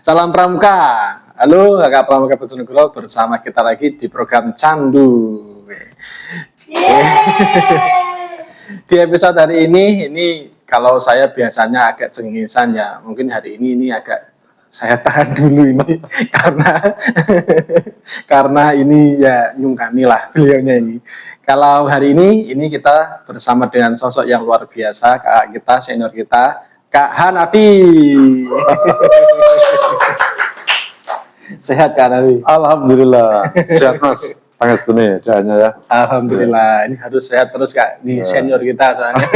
Salam Pramuka. Halo Kakak Pramuka Bojonegoro, bersama kita lagi di program Candu. Di episode hari ini kalau saya biasanya agak cengisan ya, mungkin hari ini agak saya tahan dulu ini karena ini ya nyungkani lah beliaunya ini. Kalau hari ini kita bersama dengan sosok yang luar biasa, kakak kita, senior kita, Kak Hanafi. Sehat Kak Hanafi? Alhamdulillah, sehat Mas. Pangestu doanya ya. Alhamdulillah, ini harus sehat terus Kak, di senior kita soalnya.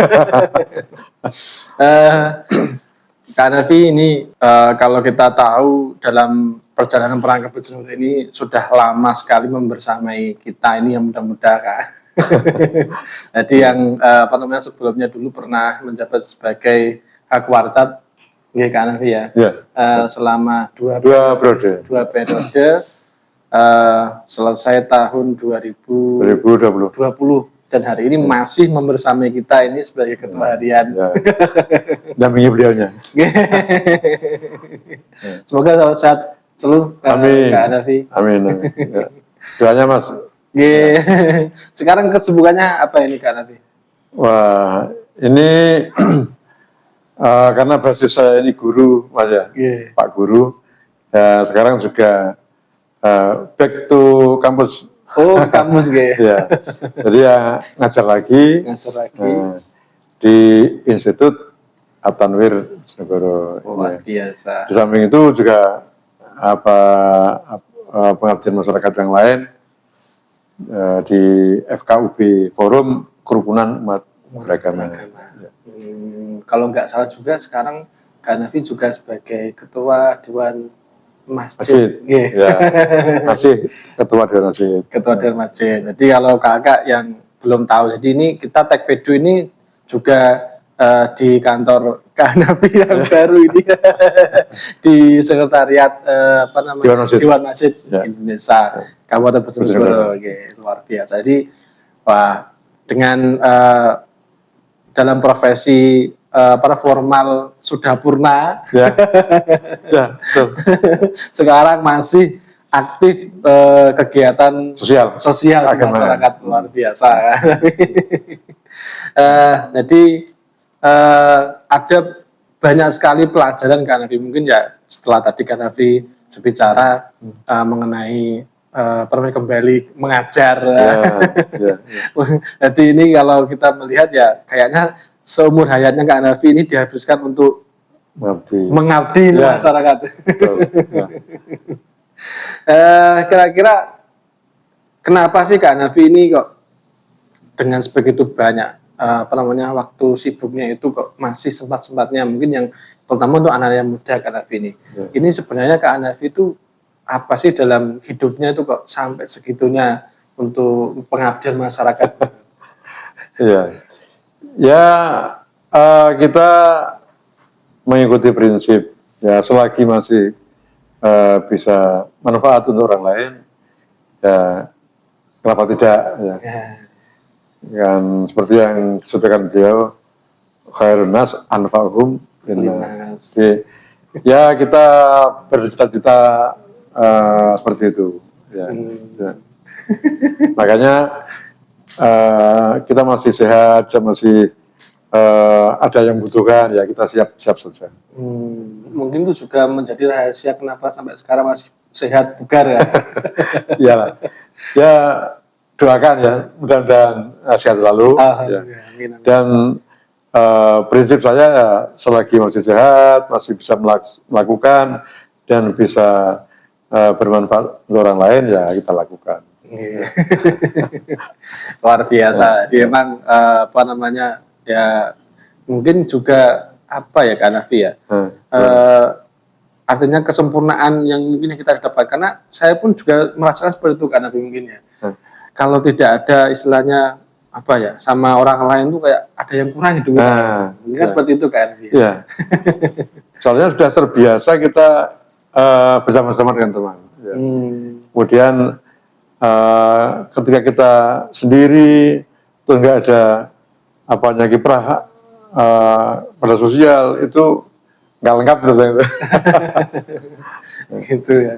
Kak Hanafi ini kalau kita tahu dalam perjalanan perangkat Bojonegoro ini sudah lama sekali membersamai kita ini yang muda-muda Kak. Jadi yang sebelumnya dulu pernah menjabat sebagai Hakwarcat, Kak Hanafi ya. Selama dua periode. Selesai tahun 2020 dan hari ini masih membersamai kita ini sebagai ketua harian. Dampingi beliaunya. Semoga sehat selalu Kak Hanafi. Amin. Doanya Mas. Sekarang kesibukannya apa ini Kak Hanafi? Wah, ini karena basis saya ini guru Mas ya, Pak Guru. Ya, sekarang juga back to kampus. Oh, kampus ya. Jadi ya ngajar lagi. Di Institut At-Tanwir Bojonegoro. Luar biasa. Di samping itu juga pengabdian masyarakat yang lain di FKUB, Forum Kerukunan Umat Beragama. Kalau nggak salah juga sekarang Kak Hanafi juga sebagai ketua Dewan Masjid. Ya, masih ketua Dewan Masjid. Ketua Dewan Masjid. Jadi kalau kakak yang belum tahu, jadi ini kita tag video ini juga di kantor Kak Hanafi yang baru ini di sekretariat Dewan Masjid Indonesia Kabupaten Bojonegoro. Luar biasa. Jadi dengan dalam profesi formal sudah purna, betul. Sekarang masih aktif kegiatan sosial di masyarakat, luar biasa. Jadi ada banyak sekali pelajaran Kak Hanafi, mungkin ya setelah tadi Kak Hanafi berbicara mengenai kembali mengajar. Jadi ini kalau kita melihat ya kayaknya seumur hayatnya Kak Hanafi ini dihabiskan untuk mengabdi masyarakat. Kira-kira kenapa sih Kak Hanafi ini kok dengan sebegitu banyak waktu sibuknya itu kok masih sempat-sempatnya, mungkin yang terutama untuk anak yang muda Kak Hanafi ini. Ini sebenarnya Kak Hanafi itu apa sih dalam hidupnya itu kok sampai segitunya untuk pengabdian masyarakat? Kita mengikuti prinsip ya, selagi masih bisa manfaat untuk orang lain ya kenapa tidak ya. Kan seperti yang disebutkan beliau, khairun nas anfa'uhum linnas. Ya kita bercita-cita seperti itu ya. Makanya kita masih sehat dan masih ada yang butuhkan ya, kita siap saja. Mungkin itu juga menjadi rahasia kenapa sampai sekarang masih sehat bugar ya. Ya doakan ya, mudah-mudahan sehat selalu ya. Dan prinsip saya ya, selagi masih sehat, masih bisa melakukan dan bisa bermanfaat untuk orang lain ya kita lakukan. Luar biasa. Jadi emang ya mungkin juga Kak Hanafi ya. Artinya kesempurnaan yang mungkin kita dapat, karena saya pun juga merasakan seperti itu Kak Hanafi mungkin ya. Kalau tidak ada istilahnya sama orang lain tuh kayak ada yang kurang hidup. Mungkin seperti itu Kak Hanafi. Iya. Soalnya sudah terbiasa kita bersama-sama dengan teman. Ya. Kemudian ketika kita sendiri itu enggak ada kiprah pada sosial, itu nggak lengkap itu saya itu. Gitu ya.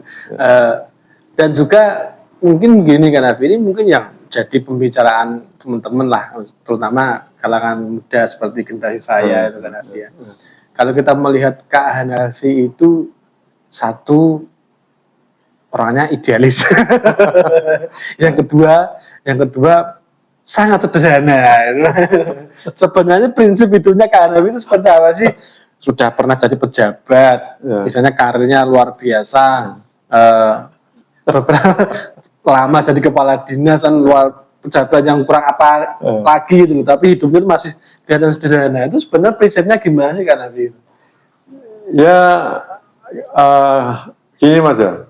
Dan juga mungkin gini kan Nabi, ini mungkin yang jadi pembicaraan teman-teman lah, terutama kalangan muda seperti generasi saya itu kan Nabi ya. Kalau kita melihat Kak Hanafi itu satu, orangnya idealis. Yang kedua sangat sederhana. Sebenarnya prinsip hidupnya Kak Hanafi itu seperti apa sih? Sudah pernah jadi pejabat, misalnya karirnya luar biasa, beberapa lama jadi kepala dinas kan, luar pejabat yang kurang apa lagi gitu, tapi hidupnya masih kelihatan sederhana. Itu sebenarnya prinsipnya gimana sih Kak Hanafi? Ya, gini Mas ya.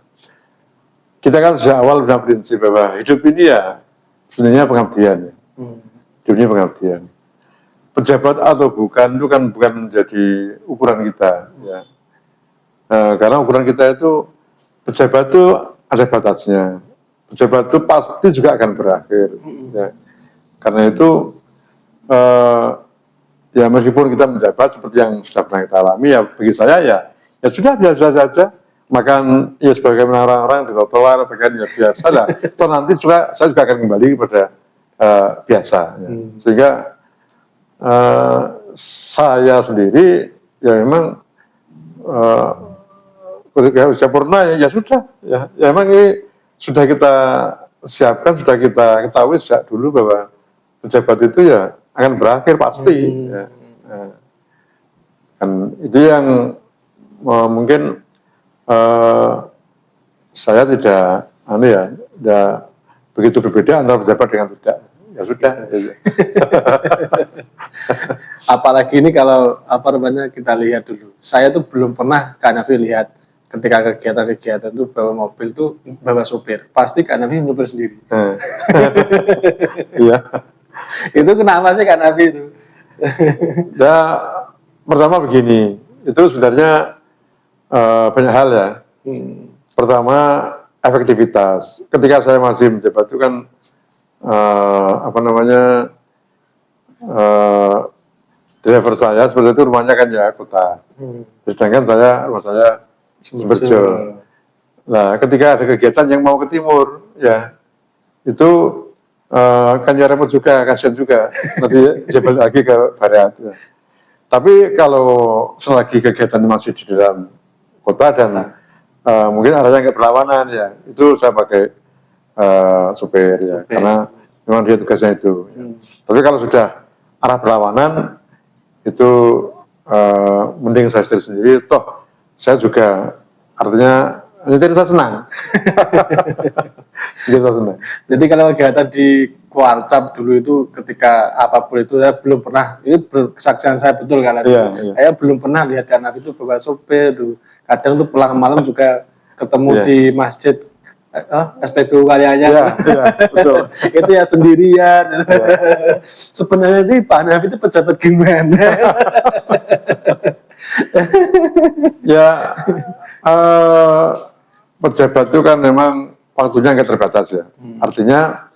Kita kan sejak awal punya prinsip bahwa hidup ini ya sebenarnya pengabdian. Ya. Hidup ini pengabdian. Pejabat atau bukan itu kan bukan menjadi ukuran kita. Ya. Karena ukuran kita itu pejabat itu ada batasnya. Pejabat itu pasti juga akan berakhir. Ya. Karena itu ya meskipun kita menjabat seperti yang sudah pernah kita alami, ya bagi saya ya sudah biasa saja. Makan ya sebagaimana orang-orang di trotoar, ya biasa lah. Toh nanti juga saya juga akan kembali kepada biasa. Ya. Sehingga saya sendiri ya memang ketika usia purna ya sudah ya memang ini sudah kita siapkan, sudah kita ketahui sejak dulu bahwa pejabat itu ya akan berakhir pasti. Ya. Dan itu yang mungkin saya tidak begitu berbeda antara pejabat dengan tidak. Ya sudah. Apalagi ini kalau kita lihat dulu. Saya tuh belum pernah Kak Hanafi lihat ketika kegiatan-kegiatan itu bawa mobil tuh bawa sopir. Pasti Kak Hanafi nyopir sendiri. Iya. Itu kenapa sih Kak Hanafi itu? Nah, pertama begini, itu sebenarnya banyak hal ya. Pertama efektivitas. Ketika saya masih menjabat itu kan driver saya seperti itu rumahnya kan ya kota. Sedangkan rumah saya Sumberjo. Nah, ketika ada kegiatan yang mau ke timur, ya itu kan ya repot juga, kasihan juga. Nanti jebol lagi ke barat. Ya. Tapi kalau selagi kegiatan masih di dalam kota dan mungkin arahnya ke berlawanan ya, itu saya pakai supir ya, karena memang dia tugasnya itu. Tapi kalau sudah arah berlawanan itu mending saya sendiri. Toh saya juga artinya nyetir saya senang. Saya senang. Jadi kalau kegiatan di Kuarcap dulu itu ketika apapun itu saya belum pernah, ini kesaksian saya betul kan, saya belum pernah lihat Kak Hanafi itu bawa sopir tuh. Kadang tuh pulang malam juga ketemu di masjid SPBU Karyanya, betul. Itu ya sendirian. Sebenarnya ini Pak Hanafi itu pejabat gimana? Ya, pejabat itu kan memang waktunya nggak terbatas ya. Artinya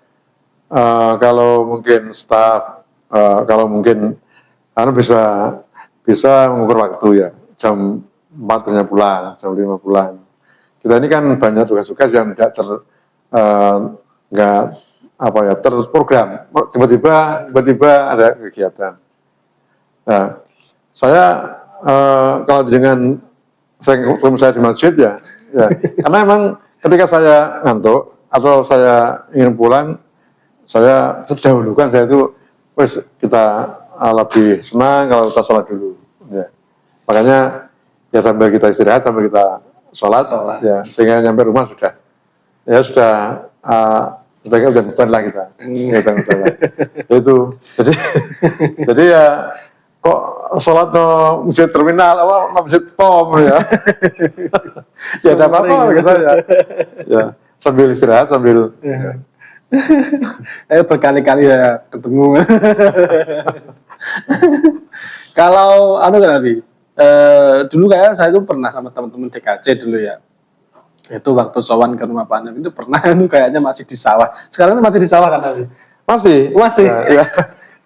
kalau mungkin staf, kalau mungkin bisa mengukur waktu ya. Jam 4 hanya pulang, jam 5 pulang. Kita ini kan banyak tugas-tugas yang tidak terprogram. Tiba-tiba ada kegiatan. Nah, saya kalau dengan saya di masjid ya, karena memang ketika saya ngantuk atau saya ingin pulang, saya sedahulukan saya itu, kita lebih senang kalau kita sholat dulu. Ya. Makanya ya sambil kita istirahat, sambil kita sholat. Ya, sehingga nyampe rumah sudah beban lah kita. Itu. Jadi ya kok sholat no masjid terminal, masjid pom ya. Ya tidak apa-apa bagi saya. Ya, sambil istirahat, sambil. Ya. Berkali-kali ya ketemu. Kalau kan Nabi, dulu kayak saya itu pernah sama teman-teman DKC dulu ya. Itu waktu sowan ke rumah Pak Nabi itu pernah itu kayaknya masih di sawah. Sekarang itu masih di sawah kan Nabi? Masih. Ya.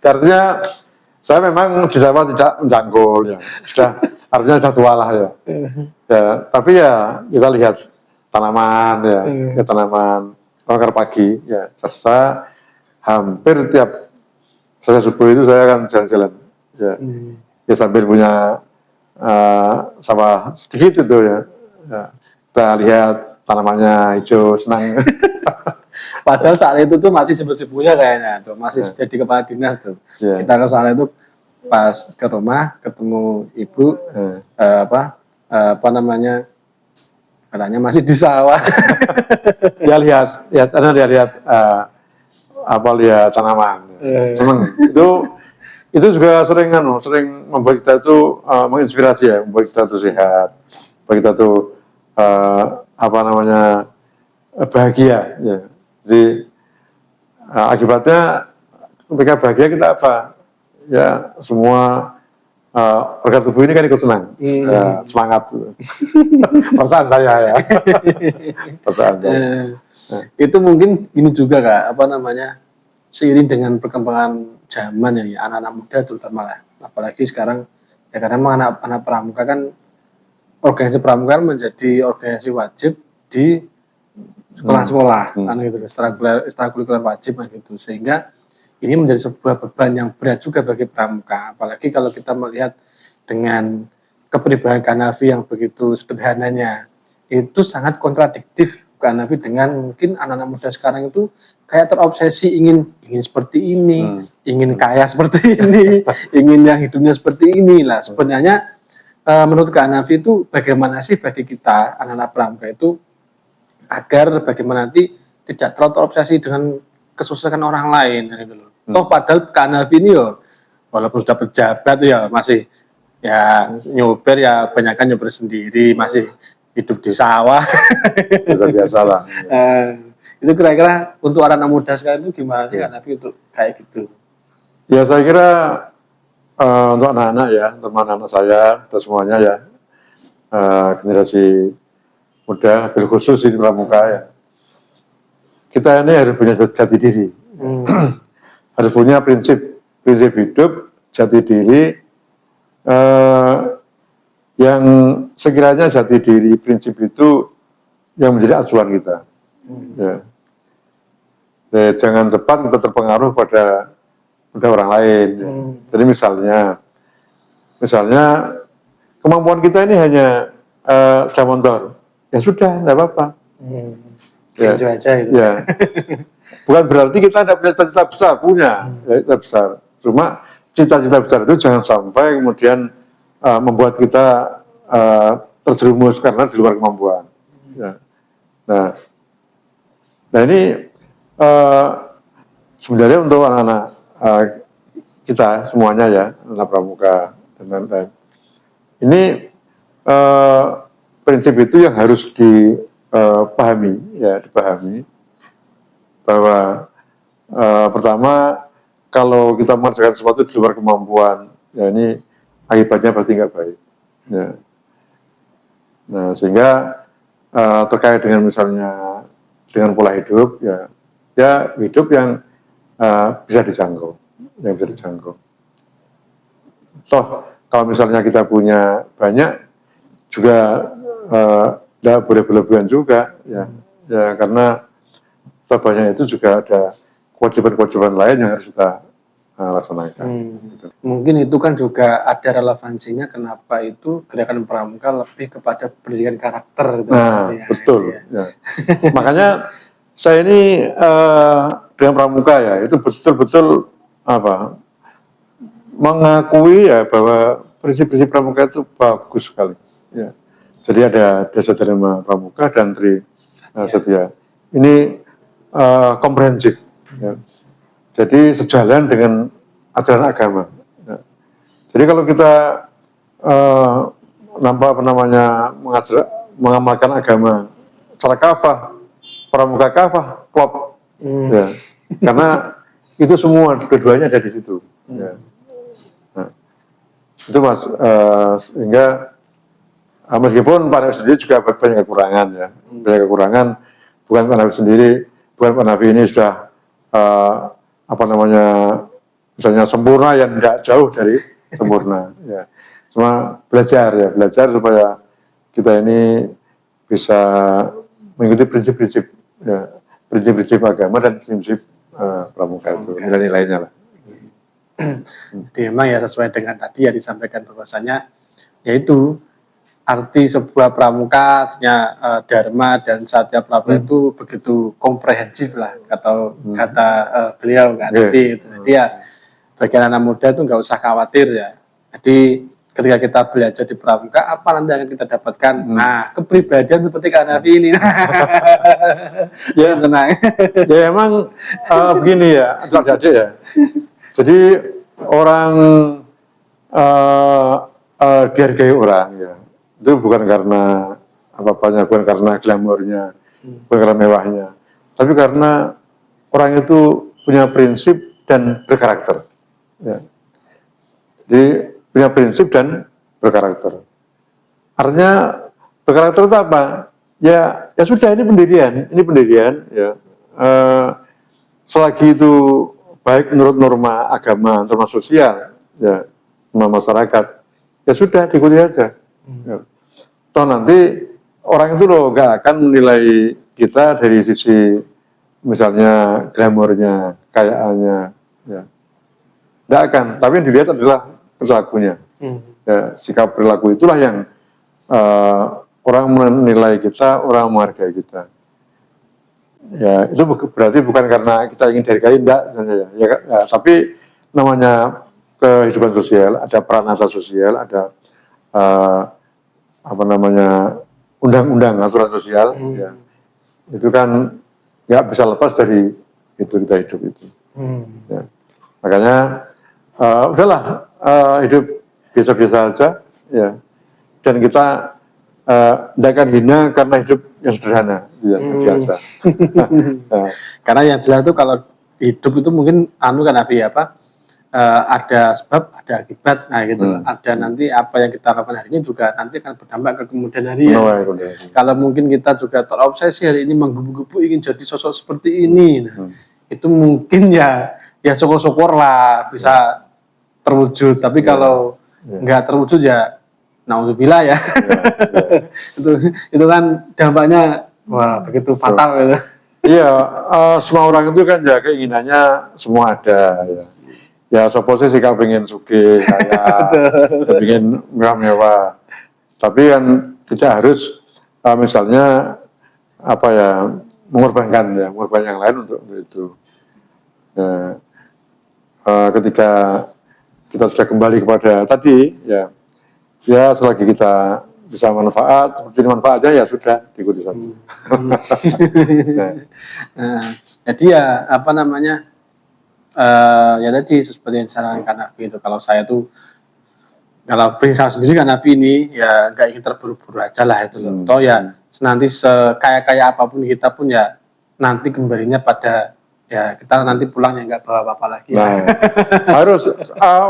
Artinya saya memang di sawah tidak menjangkul ya. artinya sudah tua lah ya. Ya, tapi ya kita lihat tanaman ya, tanaman bakar pagi ya, saya hampir tiap saya subuh itu saya akan jalan-jalan ya, ya sambil punya sawah sedikit itu ya, kita lihat tanamannya hijau senang. Padahal saat itu tuh masih sibuk-sibuknya kayaknya tuh, masih jadi kepala dinas tuh. Kita ke sana itu pas ke rumah ketemu ibu apa namanya, katanya masih di sawah. Ya lihat lihat tanaman, seneng. Itu juga sering membuat kita itu menginspirasi ya, membuat kita tuh sehat, membuat kita tuh bahagia ya. Jadi akibatnya ketika bahagia kita apa? Ya semua organ tubuh ini kan ikut senang, ya, semangat. Perasaan saya ya. Perasaan saya. Itu mungkin ini juga Kak, apa namanya, seiring dengan perkembangan zaman ya, anak-anak muda terutama lah, apalagi sekarang ya, karena memang anak-anak pramuka kan, organisasi pramuka kan menjadi organisasi wajib di sekolah-sekolah, kan gitu, ekstrakurikuler wajib kan gitu, sehingga ini menjadi sebuah beban yang berat juga bagi pramuka, apalagi kalau kita melihat dengan kepribadian Kak Nafi yang begitu sederhananya, itu sangat kontradiktif Kak Nafi dengan mungkin anak-anak muda sekarang itu kayak terobsesi ingin seperti ini, ingin kaya seperti ini, ingin yang hidupnya seperti ini lah. Sebenarnya menurut Kak Nafi itu bagaimana sih bagi kita anak-anak pramuka itu agar bagaimana nanti tidak terlalu terobsesi dengan kesuksesan orang lain gitu loh. Toh padahal Kak Nafi ini yo walaupun sudah pejabat ya masih ya nyober ya banyakkan nyober sendiri, masih hidup di sawah. Biasa lah. Itu kira-kira untuk anak muda sekarang itu gimana sih Kak Nafi untuk kayak gitu? Ya saya kira untuk anak-anak ya, teman anak saya, kita semuanya ya, generasi muda, khusus di pramuka ya, kita ini harus punya jati diri, harus punya prinsip hidup, jati diri, yang sekiranya jati diri, prinsip itu yang menjadi acuan kita. Ya. Jangan cepat kita terpengaruh pada orang lain. Ya. Jadi misalnya kemampuan kita ini hanya sepeda motor, ya sudah, tidak apa-apa. Ya. Aja itu. Ya. Bukan berarti kita tidak punya cita-cita besar, punya cita besar. Cuma cita-cita besar itu jangan sampai kemudian membuat kita terjerumus karena di luar kemampuan. Ya. Nah ini sebenarnya untuk anak-anak kita semuanya ya, anak pramuka dan lain-lain. Ini prinsip itu yang harus dipahami bahwa pertama kalau kita mengerjakan sesuatu di luar kemampuan, ya ini akibatnya pasti nggak baik. Ya. Nah sehingga terkait dengan misalnya dengan pola hidup, ya hidup yang bisa dijangkau, Toh kalau misalnya kita punya banyak juga tidak boleh berlebihan juga, ya karena banyak itu juga ada kewajiban-kewajiban lain yang harus kita laksanakan. Gitu. Mungkin itu kan juga ada relevansinya kenapa itu gerakan pramuka lebih kepada pendidikan karakter. Gitu. Nah, ya, betul. Ya. Makanya saya ini dengan pramuka ya itu betul-betul mengakui ya bahwa prinsip-prinsip pramuka itu bagus sekali. Ya. Jadi ada Desa Dharma Pramuka dan Tri Setia. Ini komprehensif. Ya. Jadi sejalan dengan ajaran agama. Ya. Jadi kalau kita mengamalkan agama secara kafah, pramuka kafah, klop. Ya. Karena itu semua keduanya ada di situ. Ya. Nah, itu Mas, sehingga meskipun Pak Nafi sendiri juga banyak kekurangan ya, banyak kekurangan. Bukan Pak Nafi sendiri, bukan Pak Nafi ini sudah misalnya sempurna yang tidak jauh dari sempurna. Ya. Cuma belajar supaya kita ini bisa mengikuti prinsip-prinsip ya, prinsip-prinsip agama dan prinsip pramuka itu, nilai-nilainya lah. Jadi memang ya sesuai dengan tadi ya disampaikan bahwasanya yaitu arti sebuah pramuka, artinya dharma dan satya pramuka itu begitu komprehensif lah kata beliau kan. Jadi ya bagi anak muda itu nggak usah khawatir ya. Jadi ketika kita belajar di pramuka, apa nanti akan kita dapatkan? Nah, kepribadian seperti Kak Hanafi ini. Ya, tenang. Ya emang begini ya, adik-adik ya. Jadi orang dihargai orang ya, itu bukan karena apa-apanya, bukan karena glamornya, bukan karena mewahnya, tapi karena orang itu punya prinsip dan berkarakter. Ya. Jadi punya prinsip dan berkarakter. Artinya berkarakter itu apa? Ya sudah, ini pendirian. Ya. Selagi itu baik menurut norma agama, norma sosial, ya, norma masyarakat, ya sudah diikuti aja. Ya. Toh nanti orang itu loh nggak akan menilai kita dari sisi misalnya glamornya, kekayaannya, ya. Nggak akan. Tapi yang dilihat adalah perilakunya. Ya, sikap perilaku itulah yang orang menilai kita, orang menghargai kita. Ya, itu berarti bukan karena kita ingin dihargai, enggak, ya, tapi namanya kehidupan sosial, ada peran asas sosial, ada undang-undang aturan sosial, ya, itu kan nggak bisa lepas dari itu kita hidup itu. Ya. Makanya udahlah, hidup biasa-biasa aja, ya, dan kita tidak akan hina karena hidup yang sederhana, yang biasa. Karena yang jelas itu kalau hidup itu mungkin kan ada sebab, ada akibat, nah gitu. Ada nanti apa yang kita lakukan hari ini juga nanti akan berdampak ke kemudian hari ya. Kalau mungkin kita juga terobsesi hari ini menggebu-gebu ingin jadi sosok seperti ini, nah, itu mungkin ya syukur-syukur lah bisa terwujud. Tapi kalau nggak terwujud ya naudzubillah ya. Itu kan dampaknya wah begitu fatal gitu. Iya, semua orang itu kan ya keinginannya semua ada ya. Ya soposnya sih kalau pengen sugih, kaya, pengen mewah-mewah. Tapi kan tidak harus misalnya mengorbankan yang lain untuk itu. Ya, ketika kita sudah kembali kepada tadi ya selagi kita bisa manfaat, seperti manfaatnya ya sudah diikuti saja. Jadi ya ya tadi seperti yang disarankan Kak Hanafi itu, kalau saya tuh kalau prinsip sendiri Kak Hanafi ini ya nggak ingin terburu-buru aja lah itu loh. Toh ya nanti sekaya-kaya apapun kita pun ya nanti kembalinya pada ya kita nanti pulangnya nggak bawa apa-apa lagi. Nah, harus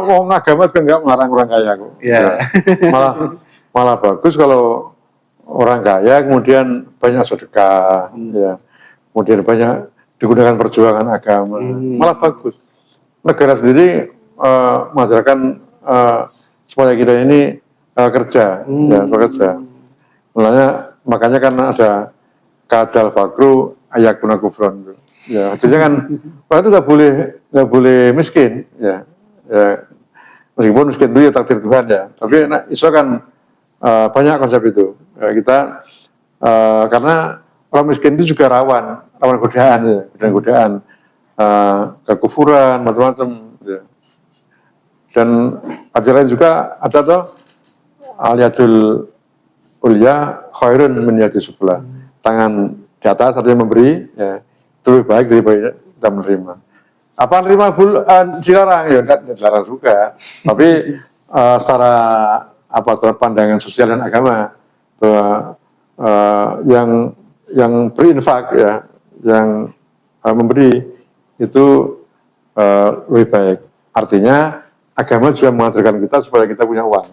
wong agama juga nggak melarang orang kaya kok. Ya. Malah bagus kalau orang kaya kemudian banyak sedekah, ya, kemudian banyak digunakan perjuangan agama, malah bagus. Negara sendiri mengajarkan supaya kita ini kerja, ya bekerja. Makanya kan ada kadal fakru ayakuna kufron. Ya, artinya kan orang itu nggak boleh miskin, ya. Meskipun miskin itu ya takdir Tuhan ya. Tapi iso kan banyak konsep itu. Ya, kita karena orang miskin itu juga rawan godaan ya, godaan kekufuran macam-macam. Ya. Dan ajaran juga ada toh aliyadul ulya khairun min yadi sufla. Tangan di atas artinya memberi, ya, itu lebih baik daripada kita menerima. Apa menerima dilarang? Ya tidak dilarang juga. Tapi secara pandangan sosial dan agama yang berinfak ya, yang memberi itu lebih baik. Artinya agama juga mengajarkan kita supaya kita punya uang.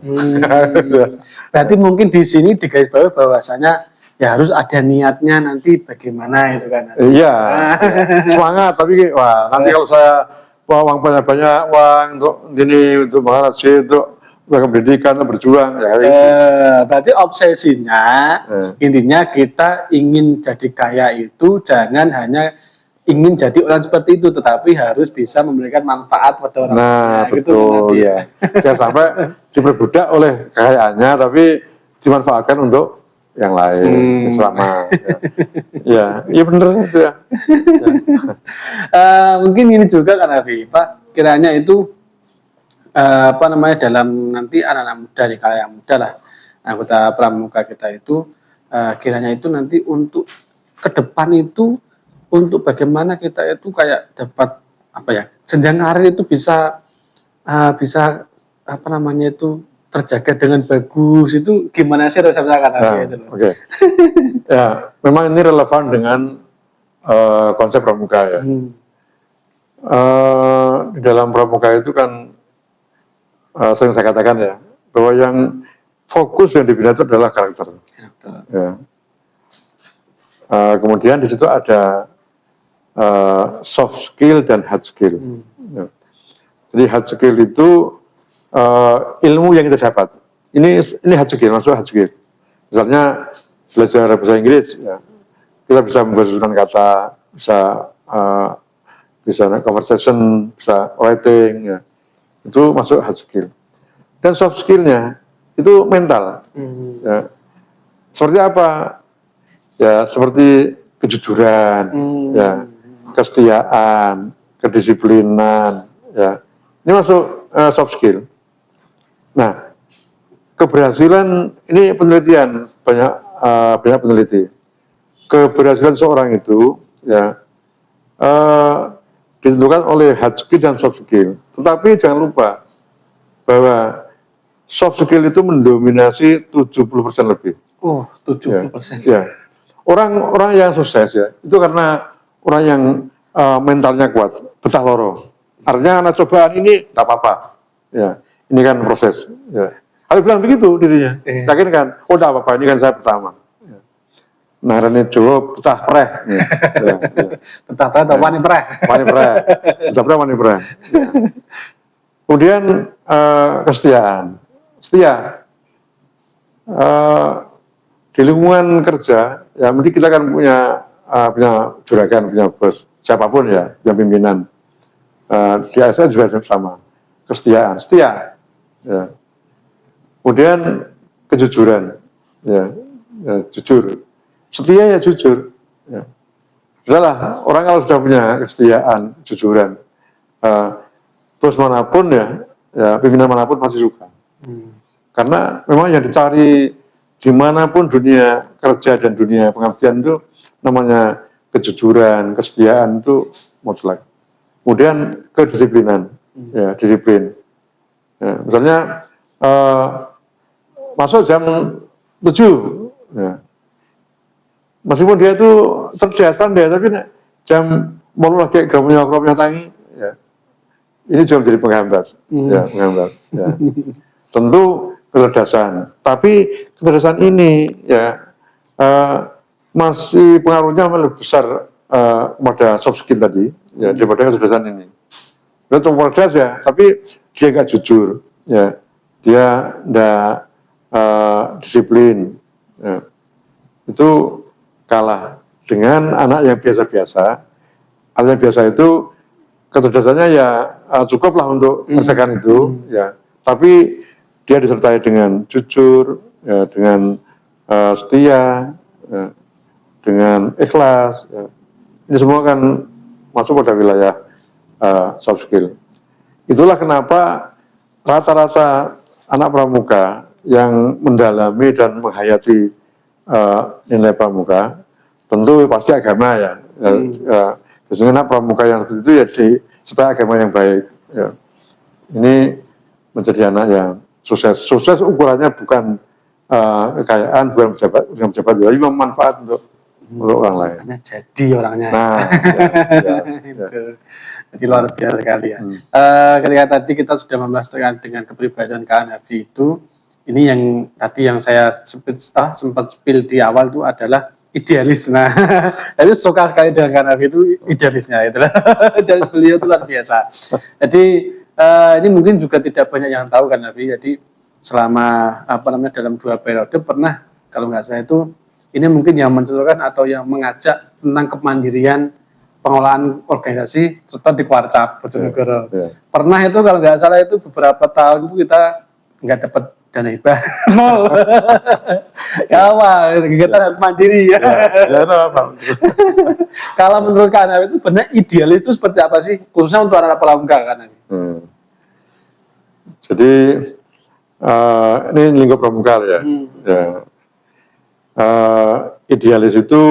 Berarti mungkin di sini digarisbawahi bahwasanya ya harus ada niatnya nanti bagaimana itu kan. Iya, semangat. Tapi nanti kalau saya uang banyak-banyak, uang untuk ini, untuk mengaji, untuk pendidikan, berjuang, ya. Berarti obsesinya intinya kita ingin jadi kaya itu jangan hanya ingin jadi orang seperti itu, tetapi harus bisa memberikan manfaat pada orang lain. Nah, Gitu, betul ya. Jangan sampai diperbudak oleh kekayaannya, tapi dimanfaatkan untuk yang lain selama. Ya, iya bener itu ya. Mungkin ini juga kan Abi, Pak, kiranya itu apa namanya dalam nanti anak-anak muda nih, kayak muda lah, anggota pramuka kita itu kiranya itu nanti untuk ke depan itu untuk bagaimana kita itu kayak dapat apa ya jenjang karir itu bisa bisa apa namanya itu terjaga dengan bagus, itu gimana sih resepnya kan itu? Oke. Ya, memang ini relevan dengan konsep pramuka ya. Di dalam pramuka itu kan sering saya katakan ya, bahwa yang fokus yang dibina itu adalah karakter. Ya. Kemudian di situ ada soft skill dan hard skill. Ya. Jadi hard skill itu ilmu yang kita dapat. Ini hard skill, maksudnya hard skill. Misalnya belajar bahasa Inggris, ya, kita bisa membuat susunan kata, bisa conversation, bisa writing, ya. Itu masuk hard skill. Dan soft skillnya itu mental. Ya. Seperti apa? Ya seperti kejujuran, ya, kesetiaan, kedisiplinan. Ya. Ini masuk soft skill. Nah, keberhasilan ini penelitian banyak peneliti. Keberhasilan seorang itu ya ditentukan oleh hard skill dan soft skill. Tetapi jangan lupa bahwa soft skill itu mendominasi 70% lebih. Oh, 70%. Ya. Orang yang sukses ya, itu karena orang yang mentalnya kuat, betah loro. Artinya karena cobaan ini tidak apa-apa. Ya, ini kan proses. Ya. Kalau bilang begitu dirinya, yakin kan? Oh, tidak apa-apa, ini kan saya pertama. Ya. Nah, Rene Jowo betah preh. Ya. Betah preh atau wani preh? Wani preh. Betah preh, wani preh. Ya. Kemudian kesetiaan. Setia. Di lingkungan kerja, ya mungkin kita kan punya juragan, punya bos, siapapun ya, yang pimpinan. Di ASN juga sama. Kesetiaan, setia. Ya. Kemudian kejujuran, ya, jujur. Setia ya jujur. Ya. Sudahlah, orang kalau sudah punya kesetiaan, jujuran, bos manapun ya pimpinan manapun pasti suka. Karena memang yang dicari dimanapun dunia kerja dan dunia pengabdian itu namanya kejujuran, kesetiaan itu mutlak. Kemudian kedisiplinan, ya disiplin. Ya, misalnya masuk jam 7, ya. Meskipun dia itu cerdas pandai, tapi jam mau lagi gamunya tangi, ya. Ini juga menjadi penghambat, ya penghambat. Ya. Tentu kecerdasan, tapi kecerdasan ini ya masih pengaruhnya lebih besar pada soft skill tadi, ya daripada kecerdasan ini. Dia cuma cerdas ya, tapi dia nggak jujur, ya dia nggak disiplin, ya. Itu kalah dengan anak yang biasa-biasa. Anak yang biasa itu kecerdasannya ya cukuplah untuk menyelesaikan itu, ya. Tapi dia disertai dengan jujur, ya, dengan setia, ya, dengan ikhlas. Ya. Ini semua kan masuk pada wilayah soft skill. Itulah kenapa rata-rata anak pramuka yang mendalami dan menghayati nilai pramuka, tentu pasti agama ya. Biasanya anak pramuka yang seperti itu ya disertai agama yang baik. Ya. Ini menjadi anak yang sukses. Sukses ukurannya bukan kekayaan, bukan pejabat, tapi manfaat untuk orang lain. Hanya jadi orangnya. Nah, ya. Jadi luar biasa sekali ya. Ketika tadi kita sudah membahas dengan kepribadian Kak Hanafi itu, ini yang tadi yang saya sempat spill di awal itu adalah idealis. Nah, itu suka sekali dengan Kak Hanafi itu idealisnya itulah. Dan beliau itu luar biasa. Jadi ini mungkin juga tidak banyak yang tahu kan Nabi. Jadi selama dalam 2 periode pernah kalau nggak salah itu ini mungkin yang mencontohkan atau yang mengajak tentang kemandirian pengelolaan organisasi serta di Warcap Bojonegoro. Pernah itu kalau nggak salah itu beberapa tahun itu kita nggak dapat dana hibah nol. Ya wah kegiatan harus mandiri ya. Kalau menurut Kak Hanafi itu sebenarnya idealis itu seperti apa sih khususnya untuk anak pramuka Kak Hanafi? Jadi ini lingkup pramuka ya. Idealis itu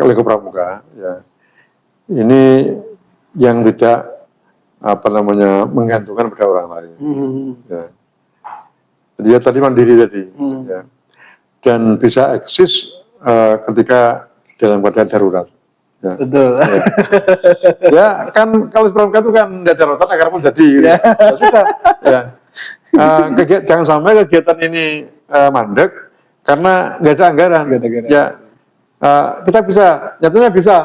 lingkup pramuka ya. Ini yang tidak menggantungkan pada orang lain. Ya. Dia tadi mandiri tadi, ya. Dan bisa eksis ketika dalam keadaan darurat. Ya. Betul. Ya. Ya kan kalau pramuka itu kan tidak darurat agar pun jadi. Gitu. Ya sudah. Ya. Jangan sampai kegiatan ini mandek karena nggak ada anggaran. Ya. Kita bisa, nyatanya bisa.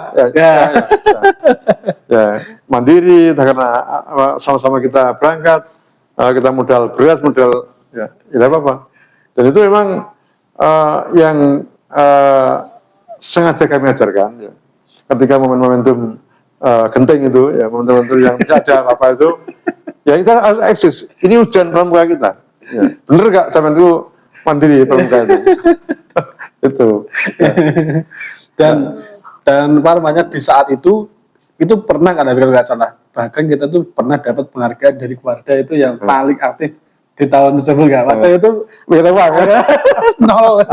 Ya, mandiri karena sama-sama kita berangkat, kita modal beras, modal ya tidak apa-apa. Dan itu memang yang sengaja kami ajarkan ya. Ketika momentum genting itu ya, momentum yang tidak ada apa itu ya kita harus eksis. Ini ujian pramuka kita ya. Bener gak sampai itu mandiri pramuka itu itu ya. dan namanya di saat itu pernah kan kalau nggak salah bahkan kita tuh pernah dapat penghargaan dari keluarga itu yang paling aktif di tahun tersebut nggak waktu itu berapa ya? Nol.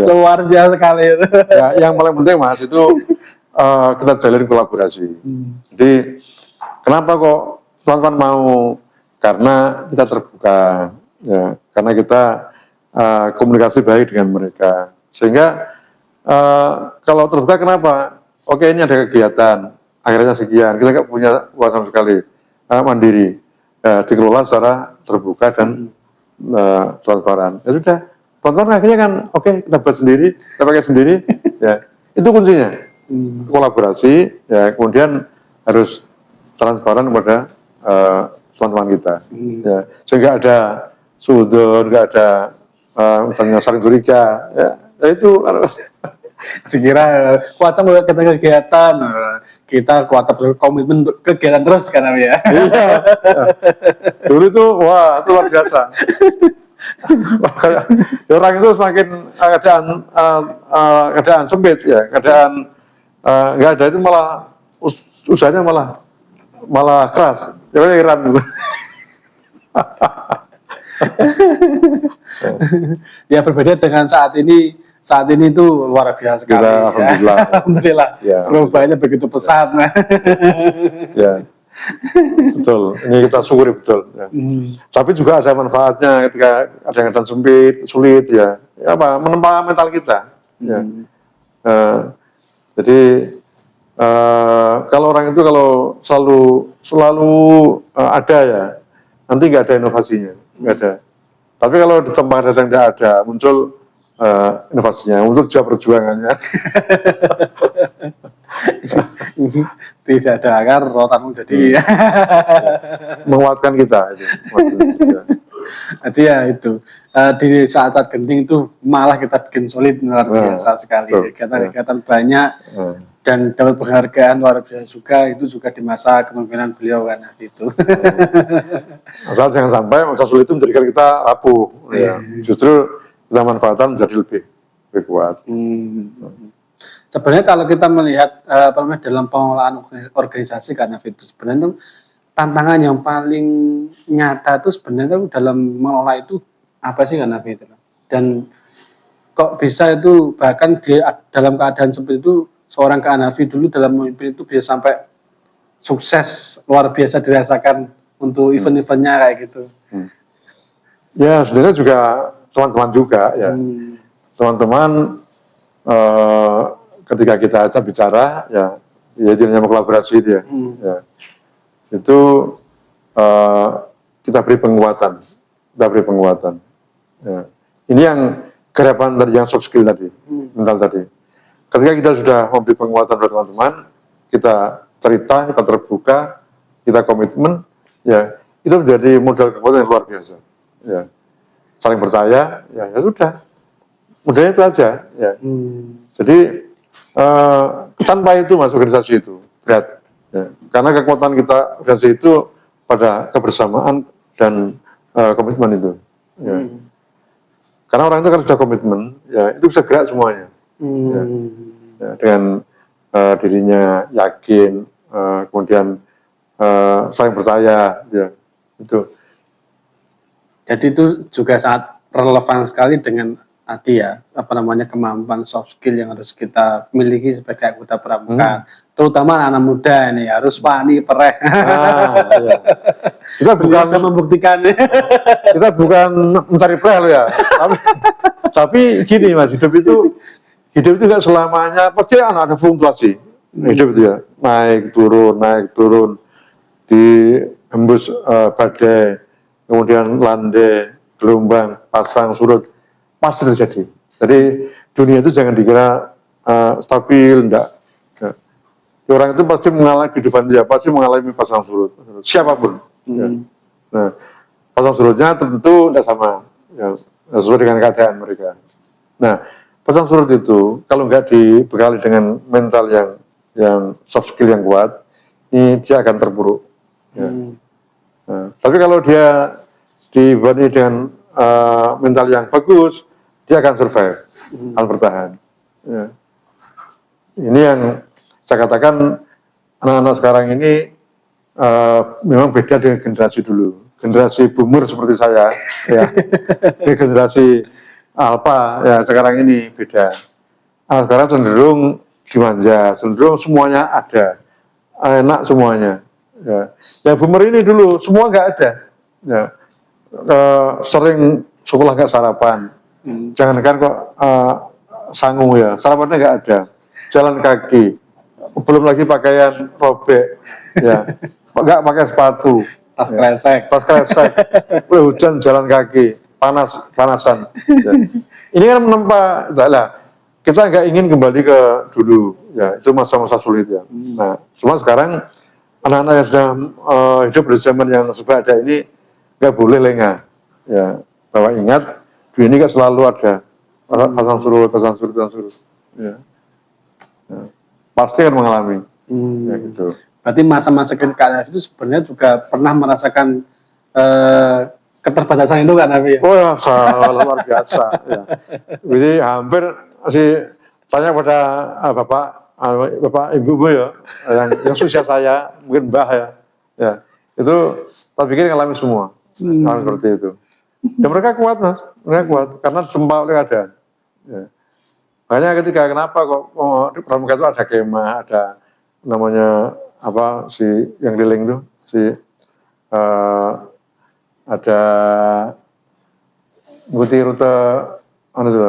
Luar biasa sekali itu. Ya, yang paling penting Mas itu kita jalin kolaborasi. Jadi kenapa kok teman-teman mau? Karena kita terbuka, ya, karena kita komunikasi baik dengan mereka. Sehingga kalau terbuka kenapa? Oke ini ada kegiatan, akhirnya sekian, kita nggak punya uang sama sekali, mandiri, dikelola secara terbuka dan transparan. Ya sudah, teman-teman akhirnya kan, oke kita buat sendiri, kita pakai sendiri, ya itu kuncinya, kolaborasi, ya kemudian harus transparan kepada teman-teman kita, ya sehingga ada sudut, nggak ada misalnya saling curiga, ya itu dikira kuasa buat kita kegiatan kita kuasa komitmen untuk kegiatan terus kan ya. Iya. Dulu itu wah itu luar biasa. Orang itu semakin keadaan sempit ya, keadaan nggak ada itu malah usahanya malah keras. Jangan heran dulu. Ya berbeda dengan saat ini itu luar biasa sekali. Alhamdulillah. Ya. Alhamdulillah. Ya. Perubahannya begitu pesat. Ya. Betul. Ini kita syukuri betul. Ya. Tapi juga ada manfaatnya ketika ada keadaan sempit, sulit ya. Apa? Menempa mental kita. Ya. Jadi kalau orang itu kalau selalu ada ya, nanti nggak ada inovasinya, nggak ada. Tapi kalau di tempat yang tidak ada, muncul inovasinya, muncul juga perjuangannya. Tidak ada akar, rotan jadi menguatkan kita. Jadi ya itu di saat-saat genting itu malah kita bikin solid luar biasa sekali. Kegiatan banyak dan dapat penghargaan luar biasa juga itu juga di masa kepemimpinan beliau kan itu. Asal jangan sampai masa sulit itu menjadikan kita rapuh. Ya. Justru kita manfaatkan menjadi lebih kuat. Sebenarnya kalau kita melihat dalam pengelolaan organisasi karena itu sebenarnya itu tantangan yang paling nyata itu sebenarnya dalam mengelola itu apa sih karena itu dan kok bisa itu bahkan dalam keadaan seperti itu seorang Kak Hanafi dulu dalam memimpin itu bisa sampai sukses luar biasa dirasakan untuk event-eventnya kayak gitu. Ya sebenarnya juga teman-teman juga ya. Teman-teman ketika kita ajak bicara ya jadinya kolaborasi itu ya. Ya. Itu kita beri penguatan. Ya. Ini yang garapan tadi yang soft skill tadi, mental tadi. Ketika kita sudah memberi penguatan pada teman-teman, kita cerita, kita terbuka, kita komitmen, ya itu menjadi modal kekuatan yang luar biasa. ya saling percaya, ya sudah, mudahnya itu aja, ya. Jadi tanpa itu Mas, organisasi itu berat, ya. Karena kekuatan kita organisasi itu pada kebersamaan dan komitmen itu, ya. Karena orang itu kan sudah komitmen, ya itu bisa gerak semuanya, ya. Ya, dengan dirinya yakin, kemudian saling percaya, ya itu. Jadi itu juga sangat relevan sekali dengan tadi ya, apa namanya, kemampuan soft skill yang harus kita miliki sebagai anggota pramuka, terutama anak-anak muda ini harus wani pereh. Iya. Kita bukan membuktikan. Kita bukan mencari pereh loh ya, tapi gini Mas, hidup itu nggak selamanya pasti ada fluktuasi. Hidup itu ya naik turun, dihembus badai, kemudian landai, gelombang, pasang surut, pasti terjadi. Jadi dunia itu jangan dikira stabil, enggak. Orang itu pasti mengalami kehidupan dia, pasti mengalami pasang surut, siapapun. Ya. Nah, pasang surutnya tentu tidak sama, ya, sesuai dengan keadaan mereka. Nah, pasang surut itu kalau nggak dibekali dengan mental yang soft skill yang kuat, ini dia akan terpuruk. Ya. Nah, tapi kalau dia dibanding dengan mental yang bagus, dia akan survive, akan bertahan. Ya. Ini yang saya katakan anak-anak sekarang ini memang beda dengan generasi dulu. Generasi boomer seperti saya, ya, generasi alpha, ya sekarang ini beda. Sekarang cenderung dimanja, cenderung semuanya ada, enak semuanya. Ya, yang boomer ini dulu semua nggak ada. Ya. Sering sekolah nggak sarapan, jangankan kok sangu ya, sarapannya nggak ada, jalan kaki, belum lagi pakaian robek, ya, nggak pakai sepatu, tas kresek, hujan jalan kaki, panasan. Ya. Ini kan menempa, lah kita nggak ingin kembali ke dulu, ya itu masa-masa sulit ya. Nah, cuma sekarang anak-anak yang sudah hidup di zaman yang serba ada ini nggak boleh lengah, ya. Bahwa ingat dunia ini nggak selalu ada pasang surut, ya. Ya. Pasti akan mengalami, ya gitu. Berarti masa-masa ketika itu sebenarnya juga pernah merasakan keterbatasan itu kan, Nabi? Oh ya, luar biasa. Ya. Jadi hampir masih tanya pada bapak ibu ya, yang usia saya, mungkin mbah ya, itu tak pikir ngalami semua, hal seperti itu. Dan mereka kuat Mas, mereka kuat karena tempa oleh keadaan. Ya. Makanya ketika kenapa kok di pramuka itu ada kemah, ada namanya apa si yang keliling tuh si ada ngikuti rute itu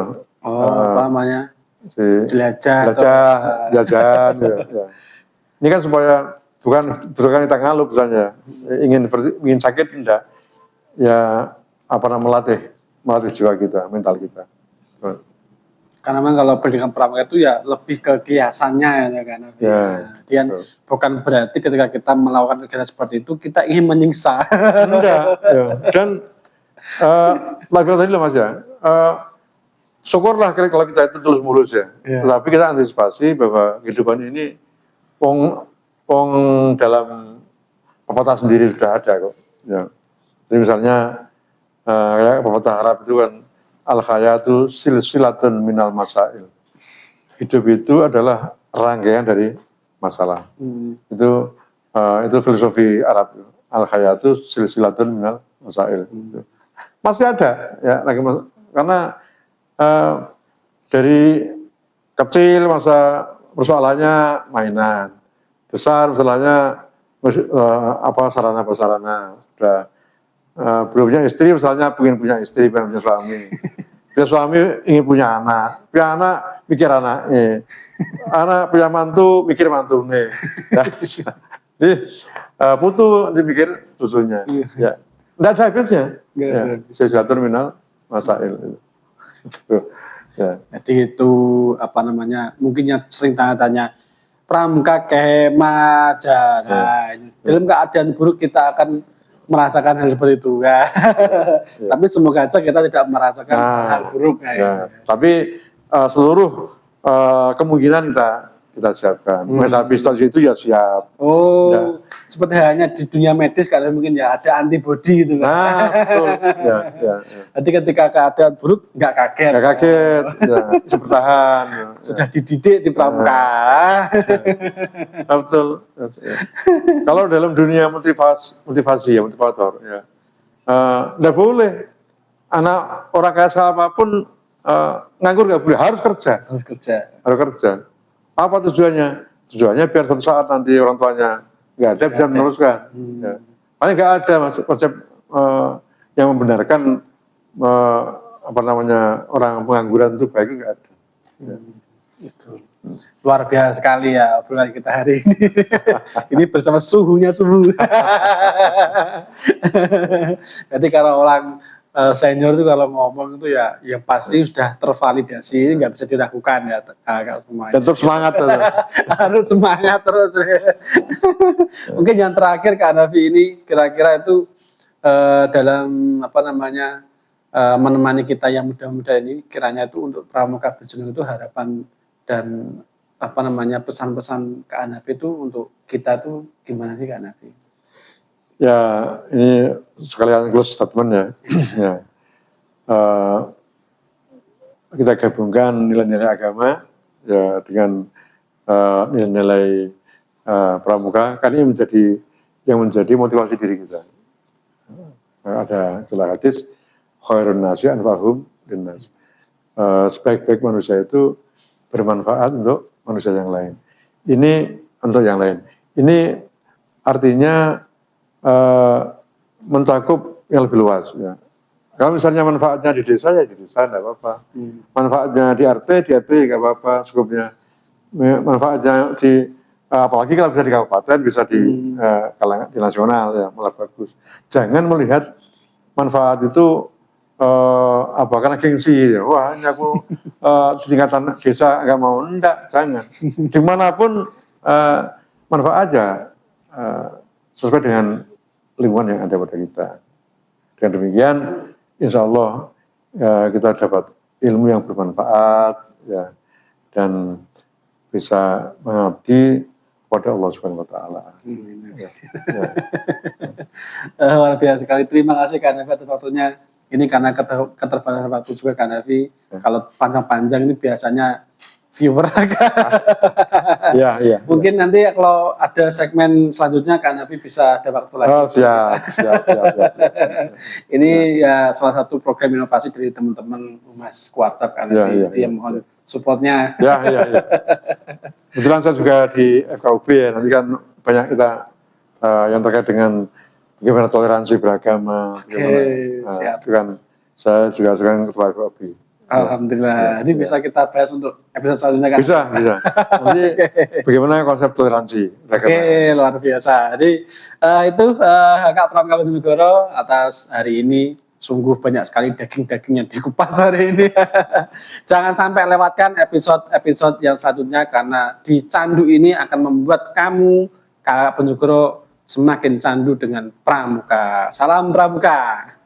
apa namanya si jelajah jajan ya. Ini kan supaya bukan kita ngaluk misalnya ingin sakit enggak ya apa namanya melatih jiwa kita, mental kita. Karena memang kalau pendidikan pramuka itu ya lebih ke kiasannya ya kan. Ya, dan bukan berarti ketika kita melakukan kegiatan seperti itu kita ingin menyiksa. Enggak. Ya. Dan lagi tadi loh Mas ya. Syukurlah kalau kita itu terus mulus ya. Tapi kita antisipasi bahwa kehidupan ini pong dalam pepatah sendiri sudah ada kok. Ya. Jadi misalnya kayak pepatah Arab itu kan al-hayatu silsilatun minal masail. Hidup itu adalah rangkaian dari masalah. Itu filosofi Arab. Al-hayatu silsilatun minal masail. Masih ada ya karena dari kecil masa persoalannya mainan, besar misalnya sarana prasarana sudah. Belum punya istri misalnya pengen punya istri, pengen punya suami. Punya suami ingin punya anak mikir anaknya. Anak punya mantu mikir mantunya. Jadi putu dipikir susunya. Ya. Tidak ada habisnya. Ya. Sesuatu terminal masail. Ya. Jadi itu apa namanya? Mungkin yang sering tanya-tanya pramuka kemah aja. Nah, dalam keadaan buruk kita akan merasakan hal seperti itu ya. Tapi semoga aja kita tidak merasakan hal buruk kayak gitu. Tapi seluruh kemungkinan kita siapkan. Menghadapi situasi itu ya siap. Seperti halnya di dunia medis kalau mungkin ya ada antibodi gitu kan. Betul. Jadi ketika keadaan buruk nggak kaget. Nggak kaget, bisa bertahan. Sudah dididik di pramuka. Betul. Kalau dalam dunia motivator, ya, nggak boleh anak orang kaya apapun nganggur nggak boleh, harus kerja. Harus kerja. Apa tujuannya? Tujuannya biar suatu saat nanti orang tuanya nggak ada bisa meneruskan. Ya. Paling nggak ada konsep yang membenarkan orang pengangguran itu baik, nggak ada. Ya. Itu luar biasa sekali ya obrolan kita hari ini. Ini bersama suhunya suhu. Jadi kalau orang senior itu kalau ngomong itu ya yang pasti sudah tervalidasi, nggak bisa diragukan ya semuanya. Dan terus semangat harus semangat terus. Mungkin yang terakhir Kak Hanafi ini kira-kira itu dalam menemani kita yang muda-muda ini, kiranya itu untuk Pramuka Bojong itu harapan dan pesan-pesan Kak Hanafi itu untuk kita tuh gimana sih Kak Hanafi? Ya, ini sekalian close statement ya. Ya. Kita gabungkan nilai-nilai agama ya dengan nilai-nilai pramuka, karena ini menjadi motivasi diri kita. Ada istilah hadis, khairun nasi anfa'uhum linnas. Sebaik-baik manusia itu bermanfaat untuk manusia yang lain. Ini untuk yang lain. Ini artinya mencakup yang lebih luas ya. Kalau misalnya manfaatnya di desa ya di desa tidak apa-apa. Manfaatnya di RT nggak apa-apa skupnya. Manfaatnya di apalagi kalau bisa di kabupaten, bisa di kalangan di nasional ya, malah bagus. Jangan melihat manfaat itu karena gengsi ya. Wah, ini aku di tingkatan desa nggak mau, enggak, jangan. Dimanapun manfaat aja sesuai dengan lingkungan yang ada pada kita. Dengan demikian, insya Allah kita dapat ilmu yang bermanfaat ya, dan bisa mengabdi kepada Allah Subhanahu Wa Taala. Luar biasa sekali. Terima kasih Kak Hanafi atas waktunya. Ini karena keterbatasan waktu juga Kak Hanafi. Kalau panjang-panjang ini biasanya viewer ya. Mungkin nanti kalau ada segmen selanjutnya Kak Hanafi bisa ada waktu lagi. Siap. Ini ya salah satu program inovasi dari teman-teman Humas Kuartap Kak Hanafi. Dia mohon supportnya. Ya. Kebetulan saya juga di FKUB ya. Nanti kan banyak kita yang terkait dengan bagaimana toleransi beragama. Siap. Itu kan saya juga sekarang ketua FKUB. Alhamdulillah. Jadi bisa kita bahas untuk episode selanjutnya kan? Bisa. Nanti bagaimana konsep toleransi? Luar biasa. Jadi itu Kak Pramuka Bojonegoro atas hari ini. Sungguh banyak sekali daging-daging yang dikupas hari ini. Jangan sampai lewatkan episode yang selanjutnya karena di candu ini akan membuat kamu Kak Bojonegoro semakin candu dengan Pramuka. Salam Pramuka.